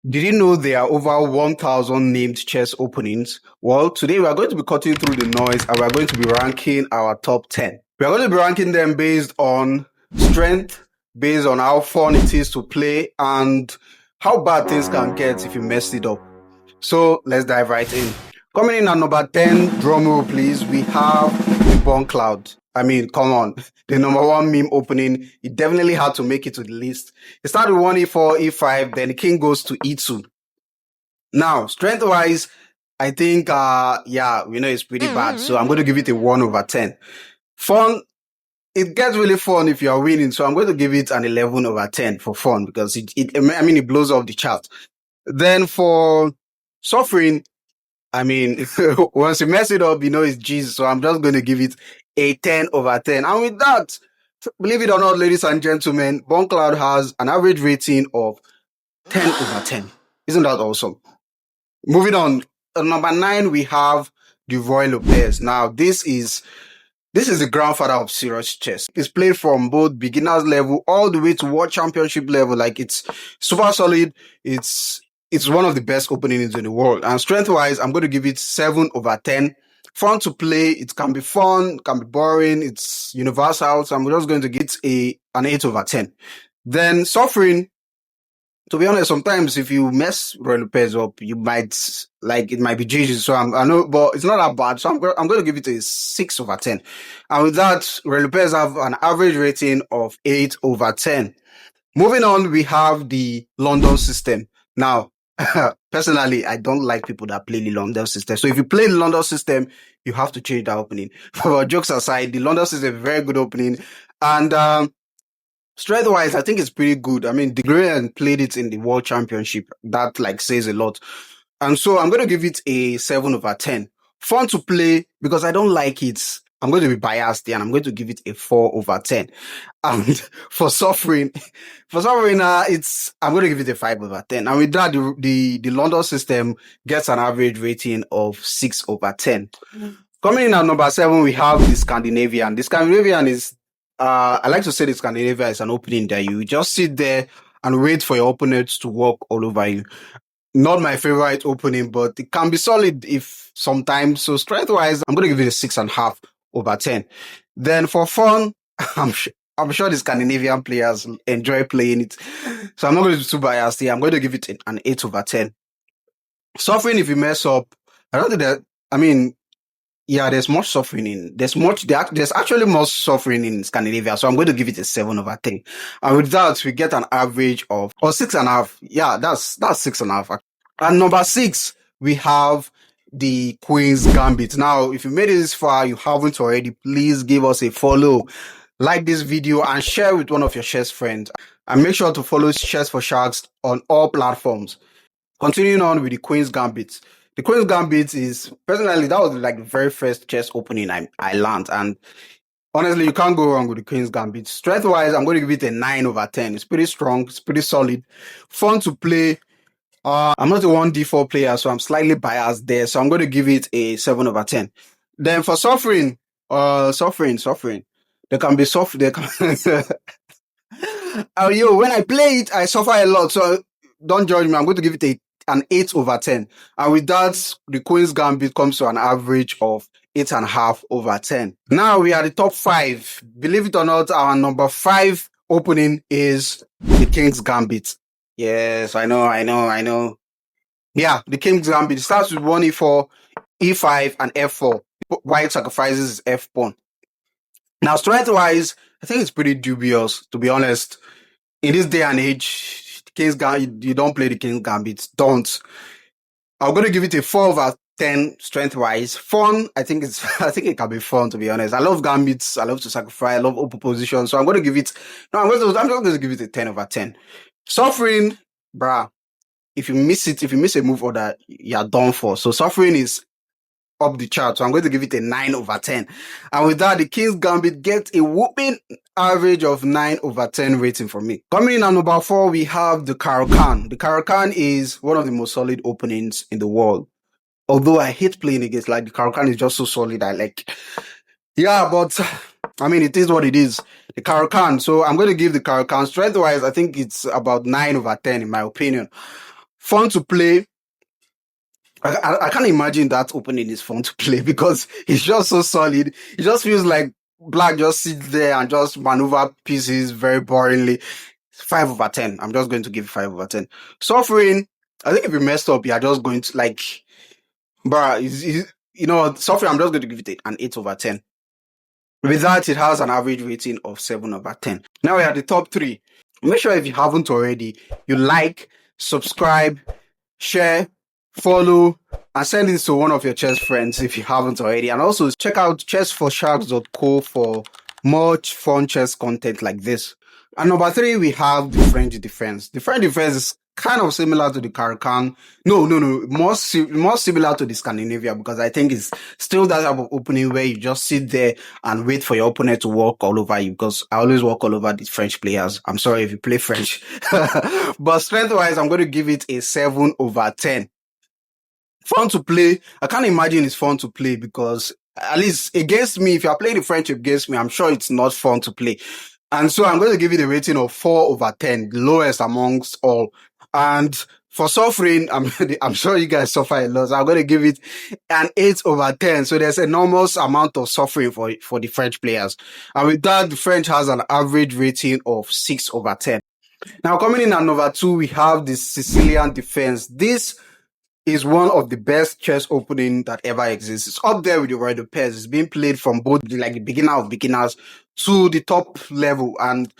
Did you know there are over 1,000 named chess openings? Well, today we are going to be cutting through the noise and we are going to be ranking our top 10. We are going to be ranking them based on strength, based on how fun it is to play, and how bad things can get if you mess it up. So let's dive right in. Coming in at number 10, drumroll please, we have the Born Cloud. I mean, come on. The number one meme opening, it definitely had to make it to the list. It started with 1 e4, e5, then the king goes to e2. Now, strength-wise, I think, it's pretty bad. So I'm going to give it a 1 over 10. Fun, it gets really fun if you are winning. So I'm going to give it an 11 over 10 for fun because it blows off the chart. Then for suffering, I mean, once you mess it up, it's Jesus. So I'm just going to give it a 10 over 10. And with that, believe it or not, ladies and gentlemen, Born Cloud has an average rating of 10 over 10. Isn't that awesome? Moving on, at number 9, we have the Ruy Lopez. Now, this is the grandfather of serious chess. It's played from both beginners level all the way to world championship level. Like, it's super solid. It's one of the best openings in the world. And strength-wise, I'm going to give it 7 over 10. Fun to play. It can be fun, can be boring. It's universal. So I'm just going to get an 8 over 10. Then suffering, to be honest, sometimes if you mess Ruy Lopez up, it might be Jesus. So I know, but it's not that bad. So I'm going to give it a 6 over 10. And with that, Ruy Lopez have an average rating of 8 over 10. Moving on, we have the London system. Now, personally, I don't like people that play the London system. So if you play the London system, you have to change that opening. But jokes aside, the London system is a very good opening. And strength-wise, I think it's pretty good. I mean, De Gruyne played it in the World Championship. That says a lot. And so I'm going to give it a 7 over 10. Fun to play because I don't like it. I'm going to be biased here and I'm going to give it a 4 over 10. And for suffering, I'm going to give it a 5 over 10. And with that, the London system gets an average rating of 6 over 10. Coming in at number 7, we have the Scandinavian. The Scandinavian is, I like to say the Scandinavia is an opening that you just sit there and wait for your opponents to walk all over you. Not my favorite opening, but it can be solid if sometimes. So strength-wise, I'm going to give it a 6.5 over 10. Then for fun, I'm sure the Scandinavian players enjoy playing it. So I'm not going to be too biased here. I'm going to give it an 8 over 10. Suffering if you mess up, I don't think that, there's much suffering there's actually more suffering in Scandinavia. So I'm going to give it a 7 over 10. And with that, we get an average of, 6.5. Yeah, that's 6.5. And number 6, we have the Queen's Gambit. Now, if you made it this far, you haven't already, please give us a follow, like this video, and share with one of your chess friends. And make sure to follow Chess for Sharks on all platforms. Continuing on with the Queen's Gambit. The Queen's Gambit is, personally, that was the very first chess opening I learned. And honestly, you can't go wrong with the Queen's Gambit. Strength-wise, I'm going to give it a 9 over 10. It's pretty strong. It's pretty solid. Fun to play. I'm not a 1d4 player, so I'm slightly biased there. So I'm going to give it a 7 over 10. Then for suffering. There can be suffering. When I play it, I suffer a lot. So don't judge me. I'm going to give it an 8 over 10. And with that, the Queen's Gambit comes to an average of 8.5 over 10. Now we are the top 5. Believe it or not, our number 5 opening is the King's Gambit. Yes, I know. Yeah, the King's Gambit starts with 1 e4, e5, and f4. White sacrifices his f pawn. Now, strength-wise, I think it's pretty dubious, to be honest. In this day and age, the King's Gambit, you don't play the King's Gambit. Don't. I'm going to give it a 4 over 10 strength-wise. Fun, I think it can be fun, to be honest. I love Gambits. I love to sacrifice. I love open position. So I'm just going to give it a 10 over 10. Suffering, bruh, if you miss a move order, you're done for. So suffering is up the chart. So I'm going to give it a 9 over 10. And with that, the King's Gambit gets a whooping average of 9 over 10 rating from me. Coming in at number 4, we have the Caro-Kann. The Caro-Kann is one of the most solid openings in the world. Although I hate playing against, the Caro-Kann is just so solid. But it is what it is. The Caro-Kann. So I'm going to give the Caro-Kann strength-wise, I think it's about 9 over 10 in my opinion. Fun to play. I can't imagine that opening is fun to play because it's just so solid. It just feels like black just sits there and just maneuver pieces very boringly. 5/10. I'm just going to give it 5/10. Suffering, I think if you messed up, you're just going to like, bruh, suffering, I'm just going to give it an 8/10. With that, it has an average rating of 7/10. Now we are the top 3. Make sure if you haven't already, you like, subscribe, share, follow, and send this to one of your chess friends if you haven't already. And also check out chessforsharks.co for more fun chess content like this. And number 3, we have the French defense. The French defense is kind of similar to the Caro-Kann. No, more similar to the Scandinavia, because I think it's still that type of opening where you just sit there and wait for your opponent to walk all over you, because I always walk all over the French players. I'm sorry if you play French. But strength-wise, I'm going to give it a 7/10. Fun to play. I can't imagine it's fun to play because, at least against me, if you're playing the French against me, I'm sure it's not fun to play. And so I'm going to give it a rating of 4/10, the lowest amongst all. And for suffering, I'm sure you guys suffer a lot. So I'm going to give it an 8/10. So there's enormous amount of suffering for the French players. And with that, the French has an average rating of 6/10. Now coming in at number 2, we have the Sicilian defense. This is one of the best chess opening that ever exists. It's up there with the Roi de Perse. It's being played from both like the beginner of beginners to the top level. And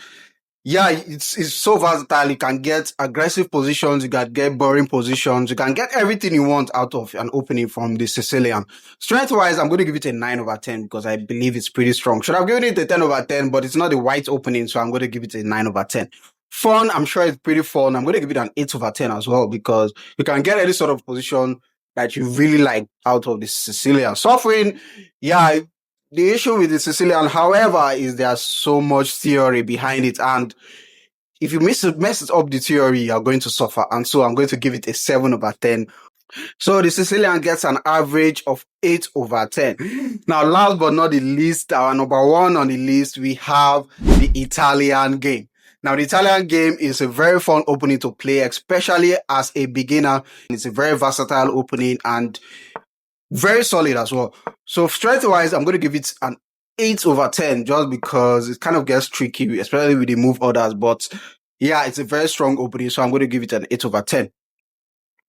yeah, it's so versatile. You can get aggressive positions, you can get boring positions, you can get everything you want out of an opening from the Sicilian. Strength-wise, I'm going to give it a 9/10 because I believe it's pretty strong. Should have given it a 10/10, but it's not a white opening, so I'm going to give it a 9/10. Fun, I'm sure it's pretty fun. I'm going to give it an 8/10 as well because you can get any sort of position that you really like out of the Sicilian. Suffering, yeah, the issue with the Sicilian, however, is there's so much theory behind it. And if you mess it up the theory, you're going to suffer. And so I'm going to give it a 7/10. So the Sicilian gets an average of 8/10. Now, last but not the least, our number 1 on the list, we have the Italian game. Now, the Italian game is a very fun opening to play, especially as a beginner. It's a very versatile opening and very solid as well. So strength-wise, I'm going to give it an 8/10 just because it kind of gets tricky, especially with the move orders. But yeah, it's a very strong opening, so I'm going to give it an 8/10.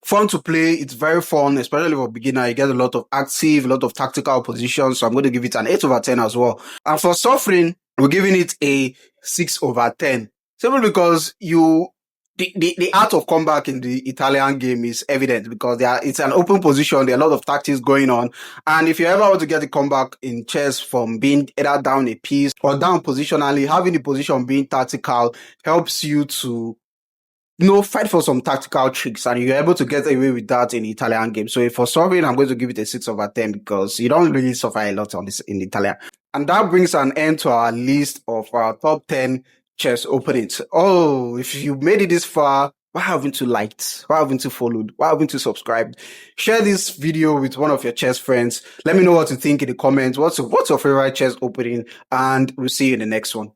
Fun to play. It's very fun, especially for beginner. You get a lot of active, a lot of tactical positions. So I'm going to give it an 8/10 as well. And for suffering, we're giving it a 6/10. Simply because the art of comeback in the Italian game is evident because it's an open position. There are a lot of tactics going on. And if you ever want to get a comeback in chess from being either down a piece or down positionally, having the position being tactical helps you to fight for some tactical tricks, and you're able to get away with that in the Italian game. So for suffering, I'm going to give it a 6/10 because you don't really suffer a lot on this in Italian. And that brings an end to our list of our top 10 chess openings. Oh, if you made it this far, why haven't you liked? Why haven't you followed? Why haven't you subscribed? Share this video with one of your chess friends. Let me know what you think in the comments. What's your favorite chess opening? And we'll see you in the next one.